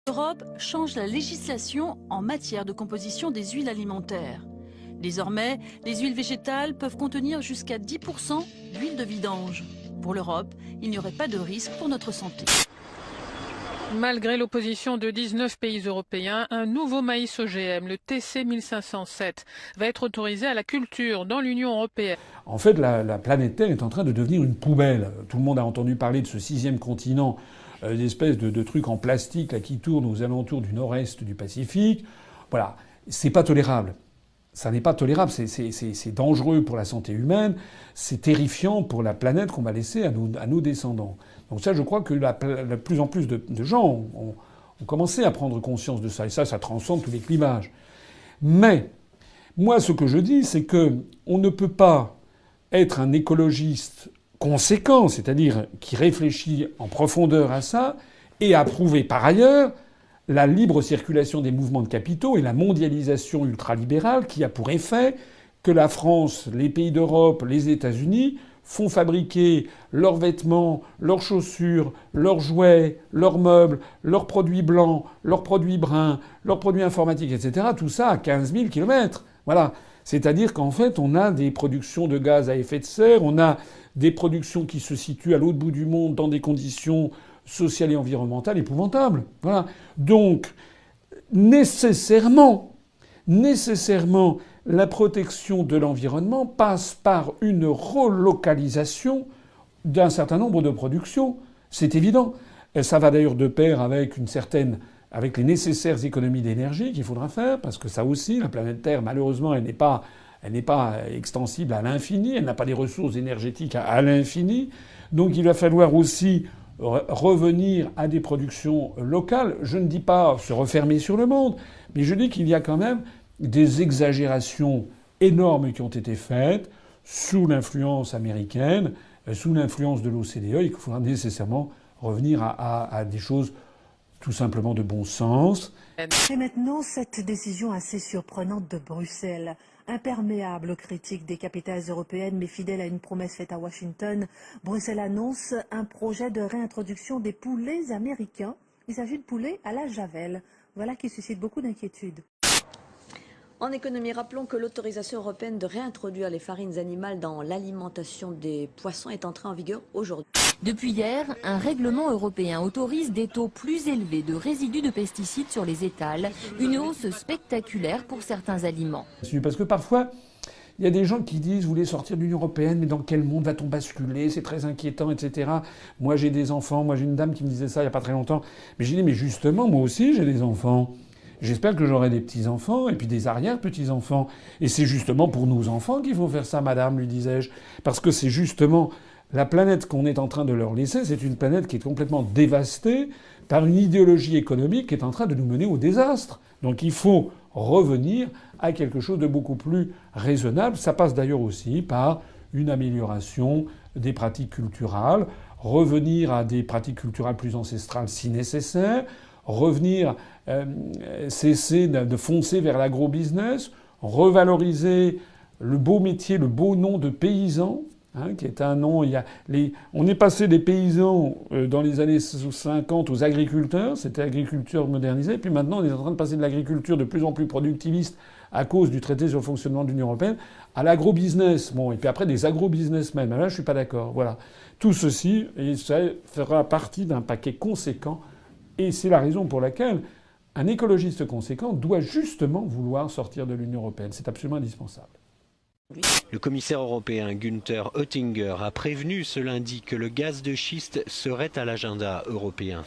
L'Europe change la législation en matière de composition des huiles alimentaires. Désormais, les huiles végétales peuvent contenir jusqu'à 10% d'huile de vidange. Pour l'Europe, il n'y aurait pas de risque pour notre santé. Malgré l'opposition de 19 pays européens, un nouveau maïs OGM, le TC 1507, va être autorisé à la culture dans l'Union européenne. En fait, la planète Terre est en train de devenir une poubelle. Tout le monde a entendu parler de ce 6e continent, d'espèces de trucs en plastique là, qui tournent aux alentours du nord-est du Pacifique. Voilà, c'est pas tolérable. Ça n'est pas tolérable, c'est dangereux pour la santé humaine, c'est terrifiant pour la planète qu'on va laisser à nos descendants. Donc ça, je crois que de plus en plus de gens ont commencé à prendre conscience de ça. Et ça transcende tous les clivages. Mais moi, ce que je dis, c'est que on ne peut pas être un écologiste conséquent, c'est-à-dire qui réfléchit en profondeur à ça, et approuver par ailleurs la libre circulation des mouvements de capitaux et la mondialisation ultralibérale qui a pour effet que la France, les pays d'Europe, les États-Unis font fabriquer leurs vêtements, leurs chaussures, leurs jouets, leurs meubles, leurs produits blancs, leurs produits bruns, leurs produits informatiques, etc. Tout ça à 15 000 kilomètres. Voilà. C'est-à-dire qu'en fait, on a des productions de gaz à effet de serre, on a des productions qui se situent à l'autre bout du monde dans des conditions sociales et environnementales épouvantables. Voilà. Donc, nécessairement, la protection de l'environnement passe par une relocalisation d'un certain nombre de productions. C'est évident. Et ça va d'ailleurs de pair avec avec les nécessaires économies d'énergie qu'il faudra faire, parce que ça aussi, la planète Terre, malheureusement, elle n'est pas extensible à l'infini, elle n'a pas des ressources énergétiques à l'infini. Donc il va falloir aussi revenir à des productions locales. Je ne dis pas se refermer sur le monde, mais je dis qu'il y a quand même des exagérations énormes qui ont été faites sous l'influence américaine, sous l'influence de l'OCDE, et qu'il faudra nécessairement revenir à des choses tout simplement de bon sens. Et maintenant, cette décision assez surprenante de Bruxelles. Imperméable aux critiques des capitales européennes, mais fidèle à une promesse faite à Washington, Bruxelles annonce un projet de réintroduction des poulets américains. Il s'agit de poulets à la javel. Voilà qui suscite beaucoup d'inquiétudes. En économie, rappelons que l'autorisation européenne de réintroduire les farines animales dans l'alimentation des poissons est entrée en vigueur aujourd'hui. Depuis hier, un règlement européen autorise des taux plus élevés de résidus de pesticides sur les étals, une hausse spectaculaire pour certains aliments. Parce que parfois, il y a des gens qui disent « Vous voulez sortir de l'Union européenne, mais dans quel monde va-t-on basculer? C'est très inquiétant, etc. » Moi, j'ai des enfants. Moi, j'ai une dame qui me disait ça il n'y a pas très longtemps. Mais j'ai dit « Mais justement, moi aussi, j'ai des enfants. J'espère que j'aurai des petits-enfants et puis des arrière-petits-enfants. Et c'est justement pour nos enfants qu'il faut faire ça, madame, lui disais-je. Parce que c'est justement la planète qu'on est en train de leur laisser, c'est une planète qui est complètement dévastée par une idéologie économique qui est en train de nous mener au désastre. Donc il faut revenir à quelque chose de beaucoup plus raisonnable. Ça passe d'ailleurs aussi par une amélioration des pratiques culturelles, revenir à des pratiques culturelles plus ancestrales si nécessaire, cesser de foncer vers l'agro-business, revaloriser le beau métier, le beau nom de paysan, qui est un nom. On est passé des paysans dans les années 50 aux agriculteurs, c'était agriculture modernisée, puis maintenant on est en train de passer de l'agriculture de plus en plus productiviste à cause du traité sur le fonctionnement de l'Union européenne à l'agro-business. Bon, et puis après des agro-businessmen. Là, je suis pas d'accord. Voilà. Tout ceci, et ça fera partie d'un paquet conséquent. Et c'est la raison pour laquelle un écologiste conséquent doit justement vouloir sortir de l'Union européenne. C'est absolument indispensable. Le commissaire européen Günther Oettinger a prévenu ce lundi que le gaz de schiste serait à l'agenda européen.